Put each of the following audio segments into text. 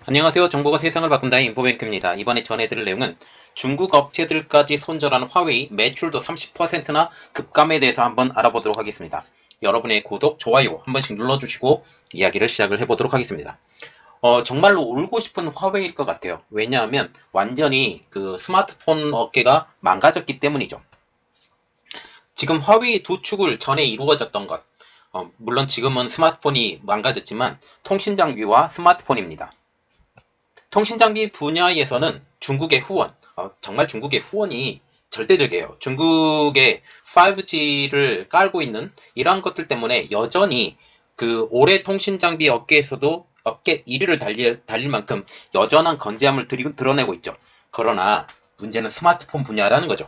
안녕하세요. 정보가 세상을 바꾼다의 인포뱅크입니다. 이번에 전해드릴 내용은 중국 업체들까지 손절하는 화웨이 매출도 30%나 급감에 대해서 한번 알아보도록 하겠습니다. 여러분의 구독, 좋아요 한 번씩 눌러주시고 이야기를 시작을 해보도록 하겠습니다. 정말로 울고 싶은 화웨이일 것 같아요. 왜냐하면 완전히 그 스마트폰 업계가 망가졌기 때문이죠. 지금 화웨이 도축을 전에 이루어졌던 것, 물론 지금은 스마트폰이 망가졌지만 통신장비와 스마트폰입니다. 통신장비 분야에서는 중국의 후원, 정말 중국의 후원이 절대적이에요. 중국의 5G를 깔고 있는 이러한 것들 때문에 여전히 그 올해 통신장비 업계에서도 업계 1위를 달릴 만큼 여전한 건재함을 드러내고 있죠. 그러나 문제는 스마트폰 분야라는 거죠.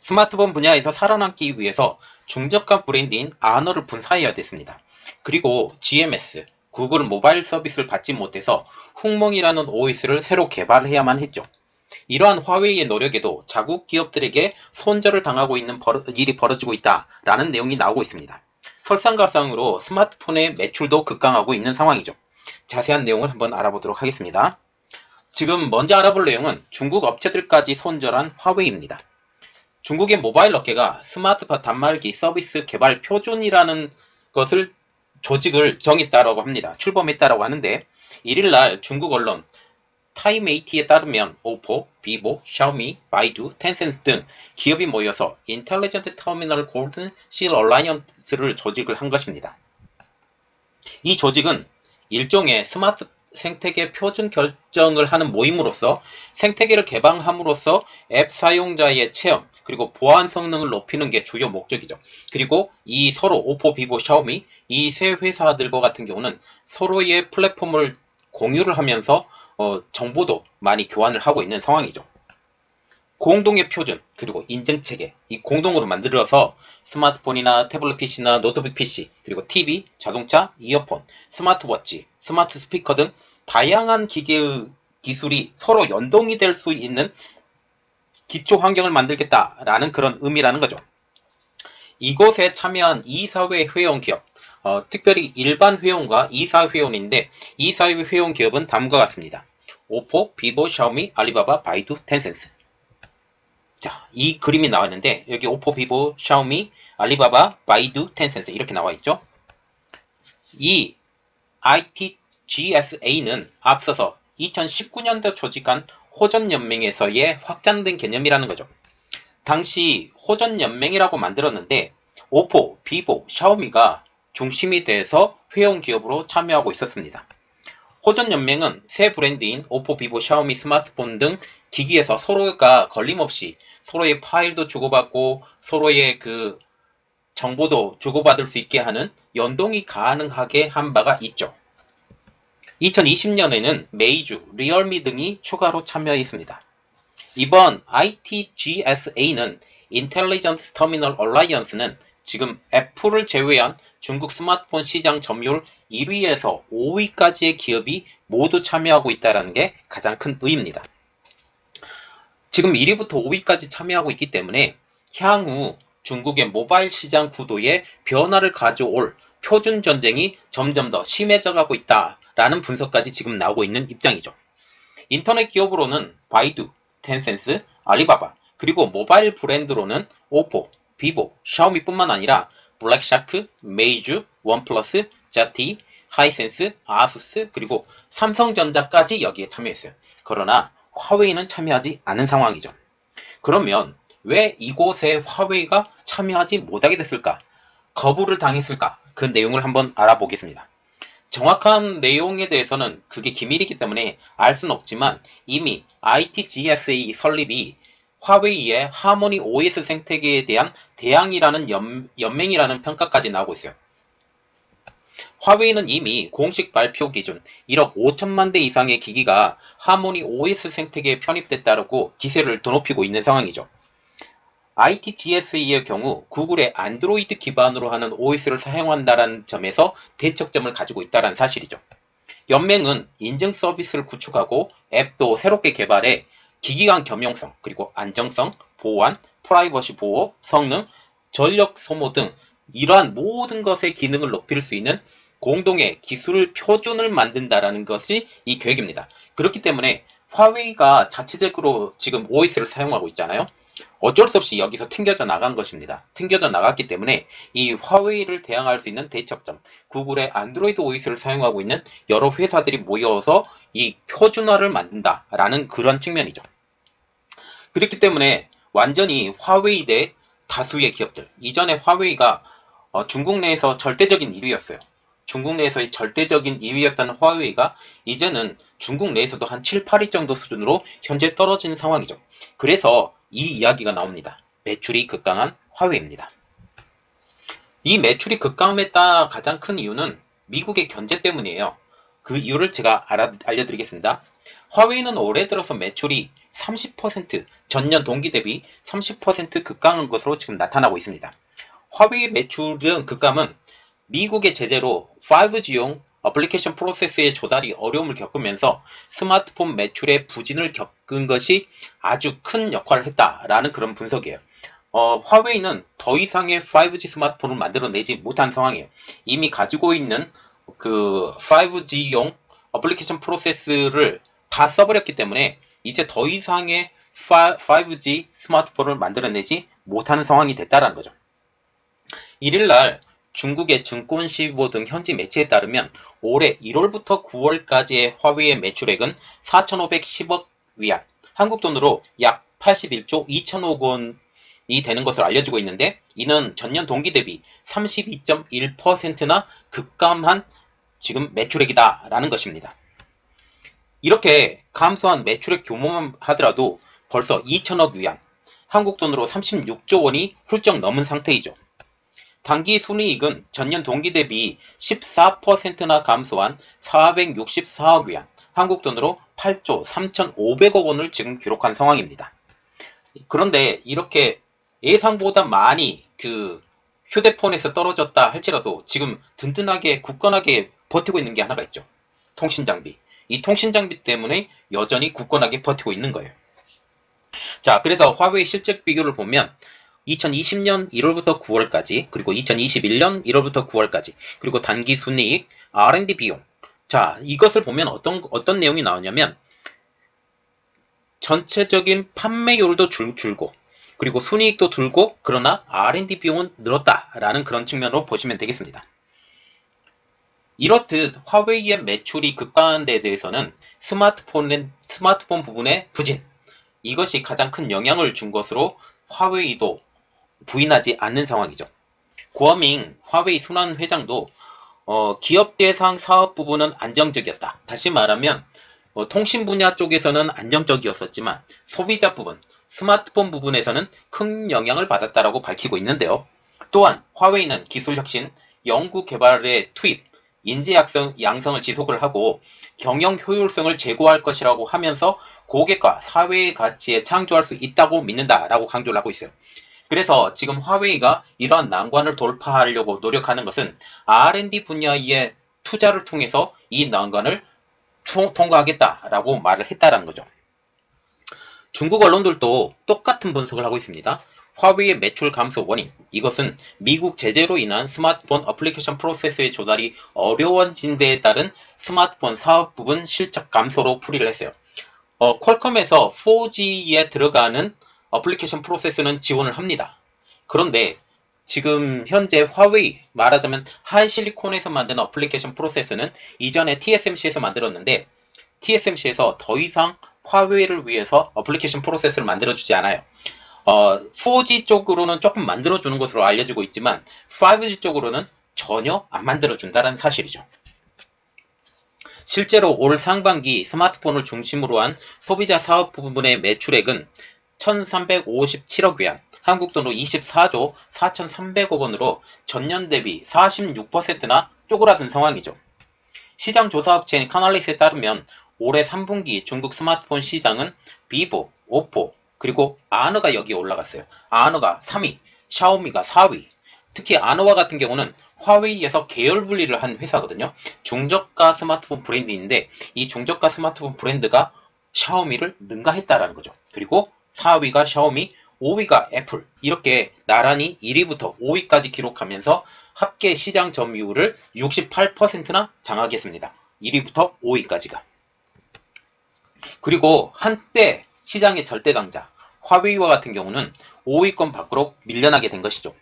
스마트폰 분야에서 살아남기 위해서 중저가 브랜드인 아너를 분사해야 됐습니다. 그리고 GMS, 구글 모바일 서비스를 받지 못해서 훅몽이라는 OS를 새로 개발해야만 했죠. 이러한 화웨이의 노력에도 자국 기업들에게 손절을 당하고 있는 일이 벌어지고 있다라는 내용이 나오고 있습니다. 설상가상으로 스마트폰의 매출도 급감하고 있는 상황이죠. 자세한 내용을 한번 알아보도록 하겠습니다. 지금 먼저 알아볼 내용은 중국 업체들까지 손절한 화웨이입니다. 중국의 모바일 업계가 스마트폰 단말기 서비스 개발 표준이라는 것을 조직을 정했다라고 합니다. 출범했다라고 하는데 1일날 중국 언론 타이메이티에 따르면 오포, 비보, 샤오미, 바이두, 텐센스 등 기업이 모여서 인텔리전트 터미널 골든 실 얼라이언스를 조직을 한 것입니다. 이 조직은 일종의 스마트 생태계 표준 결정을 하는 모임으로서 생태계를 개방함으로써 앱 사용자의 체험 그리고 보안 성능을 높이는 게 주요 목적이죠. 그리고 이 서로 오포, 비보, 샤오미 이 세 회사들과 같은 경우는 서로의 플랫폼을 공유를 하면서 정보도 많이 교환을 하고 있는 상황이죠. 공동의 표준 그리고 인증체계 이 공동으로 만들어서 스마트폰이나 태블릿 PC나 노트북 PC 그리고 TV, 자동차, 이어폰, 스마트워치, 스마트 스피커 등 다양한 기계의 기술이 서로 연동이 될 수 있는 기초 환경을 만들겠다라는 그런 의미라는 거죠. 이곳에 참여한 이사회 회원 기업, 특별히 일반 회원과 이사 회원인데 이사회 회원 기업은 다음과 같습니다. 오포, 비보, 샤오미, 알리바바, 바이두, 텐센스. 자, 이 그림이 나와 있는데 여기 오포, 비보, 샤오미, 알리바바, 바이두, 텐센스 이렇게 나와 있죠. 이 ITGSA는 앞서서 2019년도 조직한 호전연맹에서의 확장된 개념이라는 거죠. 당시 호전연맹이라고 만들었는데 오포, 비보, 샤오미가 중심이 돼서 회원 기업으로 참여하고 있었습니다. 호전연맹은 새 브랜드인 오포, 비보, 샤오미 스마트폰 등 기기에서 서로가 걸림없이 서로의 파일도 주고받고 서로의 그 정보도 주고받을 수 있게 하는 연동이 가능하게 한 바가 있죠. 2020년에는 메이주, 리얼미 등이 추가로 참여했습니다. 이번 ITGSA는 인텔리전트 터미널 얼라이언스는 지금 애플을 제외한 중국 스마트폰 시장 점유율 1위에서 5위까지의 기업이 모두 참여하고 있다는 게 가장 큰 의의입니다. 지금 1위부터 5위까지 참여하고 있기 때문에 향후 중국의 모바일 시장 구도에 변화를 가져올 표준 전쟁이 점점 더 심해져 가고 있다라는 분석까지 지금 나오고 있는 입장이죠. 인터넷 기업으로는 바이두, 텐센스, 알리바바, 그리고 모바일 브랜드로는 오포, 비보, 샤오미뿐만 아니라 블랙샤크, 메이주, 원플러스, 자티, 하이센스, 아수스, 그리고 삼성전자까지 여기에 참여했어요. 그러나 화웨이는 참여하지 않은 상황이죠. 그러면 왜 이곳에 화웨이가 참여하지 못하게 됐을까? 거부를 당했을까? 그 내용을 한번 알아보겠습니다. 정확한 내용에 대해서는 그게 기밀이기 때문에 알 수는 없지만 이미 ITGSA 설립이 화웨이의 하모니 OS 생태계에 대한 대항이라는 연맹이라는 평가까지 나오고 있어요. 화웨이는 이미 공식 발표 기준 1억 5천만 대 이상의 기기가 하모니 OS 생태계에 편입됐다고 기세를 드높이고 있는 상황이죠. ITGSA의 경우 구글의 안드로이드 기반으로 하는 OS를 사용한다는 점에서 대척점을 가지고 있다는 사실이죠. 연맹은 인증 서비스를 구축하고 앱도 새롭게 개발해 기기 간 겸용성, 그리고 안정성, 보안, 프라이버시 보호, 성능, 전력 소모 등 이러한 모든 것의 기능을 높일 수 있는 공동의 기술 표준을 만든다라는 것이 이 계획입니다. 그렇기 때문에 화웨이가 자체적으로 지금 OS를 사용하고 있잖아요. 어쩔 수 없이 여기서 튕겨져 나간 것입니다. 튕겨져 나갔기 때문에 이 화웨이를 대항할 수 있는 대척점, 구글의 안드로이드 OS를 사용하고 있는 여러 회사들이 모여서 이 표준화를 만든다라는 그런 측면이죠. 그렇기 때문에 완전히 화웨이 대 다수의 기업들. 이전에 화웨이가 중국 내에서 절대적인 1위였어요. 중국 내에서의 절대적인 2위였다는 화웨이가 이제는 중국 내에서도 한 7, 8위 정도 수준으로 현재 떨어진 상황이죠. 그래서 이 이야기가 나옵니다. 매출이 급강한 화웨이입니다. 이 매출이 급감했다 가장 큰 이유는 미국의 견제 때문이에요. 그 이유를 제가 알려드리겠습니다. 화웨이는 올해 들어서 매출이 30% 전년 동기 대비 30% 급감한 것으로 지금 나타나고 있습니다. 화웨이 매출은 급감은 미국의 제재로 5G용 어플리케이션 프로세스의 조달이 어려움을 겪으면서 스마트폰 매출의 부진을 겪은 것이 아주 큰 역할을 했다라는 그런 분석이에요. 화웨이는 더 이상의 5G 스마트폰을 만들어내지 못한 상황이에요. 이미 가지고 있는 그 5G용 어플리케이션 프로세스를 다 써버렸기 때문에 이제 더 이상의 5G 스마트폰을 만들어내지 못하는 상황이 됐다는 거죠. 1일날 중국의 증권시보 등 현지 매체에 따르면 올해 1월부터 9월까지의 화웨이의 매출액은 4,510억 위안, 한국 돈으로 약 81조 2천억 원이 되는 것으로 알려지고 있는데, 이는 전년 동기 대비 32.1%나 급감한 지금 매출액이다라는 것입니다. 이렇게 감소한 매출액 규모만 하더라도 벌써 2천억 위안, 한국 돈으로 36조 원이 훌쩍 넘은 상태이죠. 당기 순이익은 전년 동기 대비 14%나 감소한 464억 위안, 한국 돈으로 8조 3,500억 원을 지금 기록한 상황입니다. 그런데 이렇게 예상보다 많이 그 휴대폰에서 떨어졌다 할지라도 지금 든든하게 굳건하게 버티고 있는 게 하나가 있죠. 통신장비. 이 통신장비 때문에 여전히 굳건하게 버티고 있는 거예요. 자, 그래서 화웨이 실적 비교를 보면 2020년 1월부터 9월까지, 그리고 2021년 1월부터 9월까지, 그리고 단기 순이익, R&D 비용. 자, 이것을 보면 어떤 내용이 나오냐면 전체적인 판매율도 줄고, 그리고 순이익도 줄고, 그러나 R&D 비용은 늘었다라는 그런 측면으로 보시면 되겠습니다. 이렇듯 화웨이의 매출이 급감한 데 대해서는 스마트폰 부분의 부진, 이것이 가장 큰 영향을 준 것으로 화웨이도 부인하지 않는 상황이죠. 고어밍 화웨이 순환 회장도 기업 대상 사업 부분은 안정적이었다. 다시 말하면 통신 분야 쪽에서는 안정적이었었지만 소비자 부분, 스마트폰 부분에서는 큰 영향을 받았다라고 밝히고 있는데요. 또한 화웨이는 기술 혁신, 연구 개발에 투입, 인재 양성을 지속을 하고 경영 효율성을 제고할 것이라고 하면서 고객과 사회의 가치에 창조할 수 있다고 믿는다라고 강조를 하고 있어요. 그래서 지금 화웨이가 이러한 난관을 돌파하려고 노력하는 것은 R&D 분야의 투자를 통해서 이 난관을 통과하겠다라고 말을 했다라는 거죠. 중국 언론들도 똑같은 분석을 하고 있습니다. 화웨이의 매출 감소 원인, 이것은 미국 제재로 인한 스마트폰 어플리케이션 프로세스의 조달이 어려워진 데에 따른 스마트폰 사업 부분 실적 감소로 풀이를 했어요. 퀄컴에서 4G에 들어가는 어플리케이션 프로세스는 지원을 합니다. 그런데 지금 현재 화웨이, 말하자면 하이실리콘에서 만든 어플리케이션 프로세스는 이전에 TSMC에서 만들었는데 TSMC에서 더 이상 화웨이를 위해서 어플리케이션 프로세스를 만들어주지 않아요. 4G 쪽으로는 조금 만들어주는 것으로 알려지고 있지만 5G 쪽으로는 전혀 안 만들어준다는 사실이죠. 실제로 올 상반기 스마트폰을 중심으로 한 소비자 사업 부분의 매출액은 1,357억 위안, 한국 돈으로 24조 4,300억 원으로 전년 대비 46%나 쪼그라든 상황이죠. 시장 조사업체인 카날리스에 따르면 올해 3분기 중국 스마트폰 시장은 비보, 오포, 그리고 아너가 여기에 올라갔어요. 아너가 3위, 샤오미가 4위. 특히 아너와 같은 경우는 화웨이에서 계열 분리를 한 회사거든요. 중저가 스마트폰 브랜드인데 이 중저가 스마트폰 브랜드가 샤오미를 능가했다라는 거죠. 그리고 4위가 샤오미, 5위가 애플, 이렇게 나란히 1위부터 5위까지 기록하면서 합계 시장 점유율을 68%나 장악했습니다. 1위부터 5위까지가. 그리고 한때 시장의 절대 강자 화웨이와 같은 경우는 5위권 밖으로 밀려나게 된 것이죠.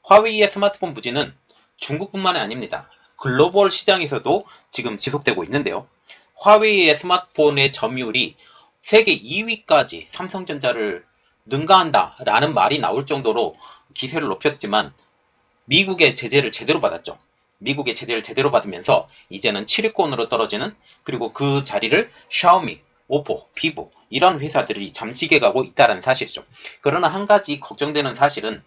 화웨이의 스마트폰 부진은 중국뿐만이 아닙니다. 글로벌 시장에서도 지금 지속되고 있는데요. 화웨이의 스마트폰의 점유율이 세계 2위까지 삼성전자를 능가한다 라는 말이 나올 정도로 기세를 높였지만 미국의 제재를 제대로 받았죠. 미국의 제재를 제대로 받으면서 이제는 7위권으로 떨어지는, 그리고 그 자리를 샤오미, 오포, 비보 이런 회사들이 잠식해 가고 있다는 사실이죠. 그러나 한 가지 걱정되는 사실은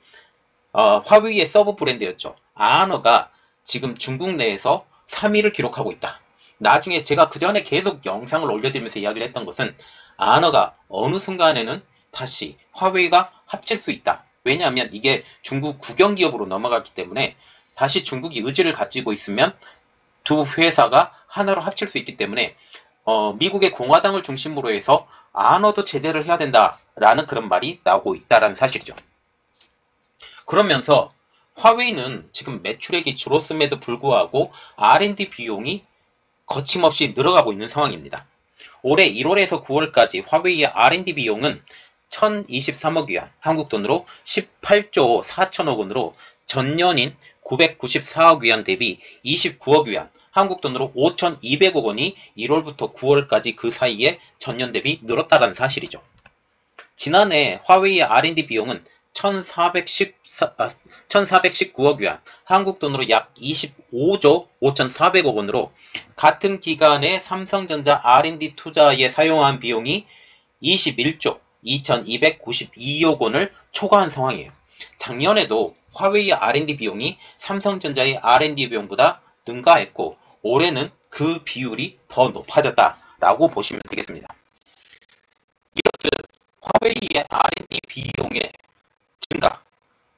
화웨이의 서브 브랜드였죠. 아너가 지금 중국 내에서 3위를 기록하고 있다. 나중에 제가 그 전에 계속 영상을 올려드리면서 이야기를 했던 것은 아너가 어느 순간에는 다시 화웨이가 합칠 수 있다. 왜냐하면 이게 중국 국영기업으로 넘어갔기 때문에 다시 중국이 의지를 가지고 있으면 두 회사가 하나로 합칠 수 있기 때문에 미국의 공화당을 중심으로 해서 아너도 제재를 해야 된다라는 그런 말이 나오고 있다는 사실이죠. 그러면서 화웨이는 지금 매출액이 줄었음에도 불구하고 R&D 비용이 거침없이 늘어가고 있는 상황입니다. 올해 1월에서 9월까지 화웨이의 R&D 비용은 1023억 위안, 한국 돈으로 18조 4천억 원으로 전년인 994억 위안 대비 29억 위안, 한국 돈으로 5,200억 원이 1월부터 9월까지 그 사이에 전년 대비 늘었다는 사실이죠. 지난해 화웨이의 R&D 비용은 1419억 위안, 한국 돈으로 약 25조 5,400억 원으로 같은 기간에 삼성전자 R&D 투자에 사용한 비용이 21조 2,292억 원을 초과한 상황이에요. 작년에도 화웨이의 R&D 비용이 삼성전자의 R&D 비용보다 능가했고 올해는 그 비율이 더 높아졌다라고 보시면 되겠습니다. 이렇듯 화웨이의 R&D 비용의 증가,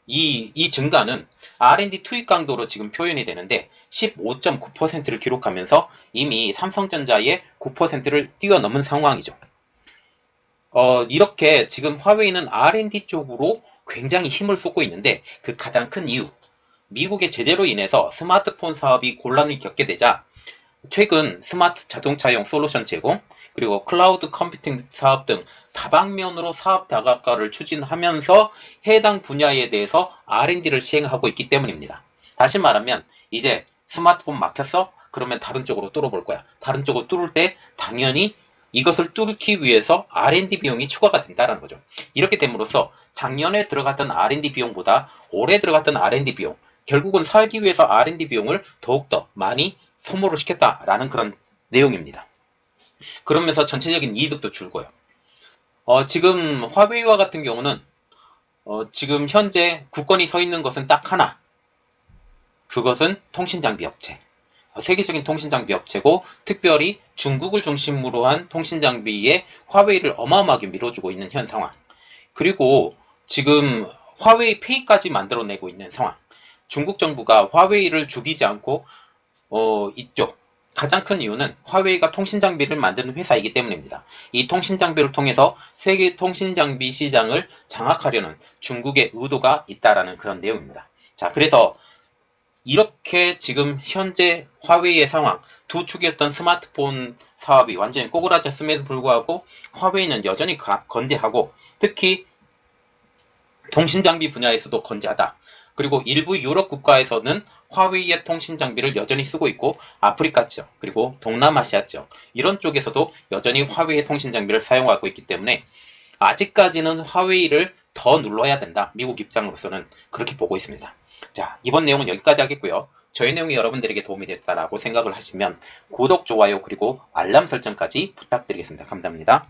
이 증가는 R&D 투입 강도로 지금 표현이 되는데 15.9%를 기록하면서 이미 삼성전자의 9%를 뛰어넘은 상황이죠. 이렇게 지금 화웨이는 R&D 쪽으로 굉장히 힘을 쏟고 있는데 그 가장 큰 이유, 미국의 제재로 인해서 스마트폰 사업이 곤란을 겪게 되자 최근 스마트 자동차용 솔루션 제공, 그리고 클라우드 컴퓨팅 사업 등 다방면으로 사업 다각화를 추진하면서 해당 분야에 대해서 R&D를 시행하고 있기 때문입니다. 다시 말하면 이제 스마트폰 막혔어? 그러면 다른 쪽으로 뚫어볼 거야. 다른 쪽으로 뚫을 때 당연히 이것을 뚫기 위해서 R&D 비용이 추가가 된다는 거죠. 이렇게 됨으로써 작년에 들어갔던 R&D 비용보다 올해 들어갔던 R&D 비용, 결국은 살기 위해서 R&D 비용을 더욱더 많이 소모를 시켰다라는 그런 내용입니다. 그러면서 전체적인 이득도 줄고요. 지금 화웨이와 같은 경우는 지금 현재 굳건히 서 있는 것은 딱 하나. 그것은 통신장비 업체. 세계적인 통신장비 업체고 특별히 중국을 중심으로 한 통신장비에 화웨이를 어마어마하게 밀어주고 있는 현 상황. 그리고 지금 화웨이 페이까지 만들어내고 있는 상황. 중국 정부가 화웨이를 죽이지 않고 이쪽 가장 큰 이유는 화웨이가 통신장비를 만드는 회사이기 때문입니다. 이 통신장비를 통해서 세계 통신장비 시장을 장악하려는 중국의 의도가 있다라는 그런 내용입니다. 자, 그래서 이렇게 지금 현재 화웨이의 상황, 두 축이었던 스마트폰 사업이 완전히 꼬그라졌음에도 불구하고 화웨이는 여전히 건재하고 특히 통신장비 분야에서도 건재하다. 그리고 일부 유럽 국가에서는 화웨이의 통신장비를 여전히 쓰고 있고 아프리카 지역 그리고 동남아시아 지역 이런 쪽에서도 여전히 화웨이의 통신장비를 사용하고 있기 때문에 아직까지는 화웨이를 더 눌러야 된다. 미국 입장으로서는 그렇게 보고 있습니다. 자, 이번 내용은 여기까지 하겠고요. 저희 내용이 여러분들에게 도움이 됐다라고 생각을 하시면 구독, 좋아요 그리고 알람 설정까지 부탁드리겠습니다. 감사합니다.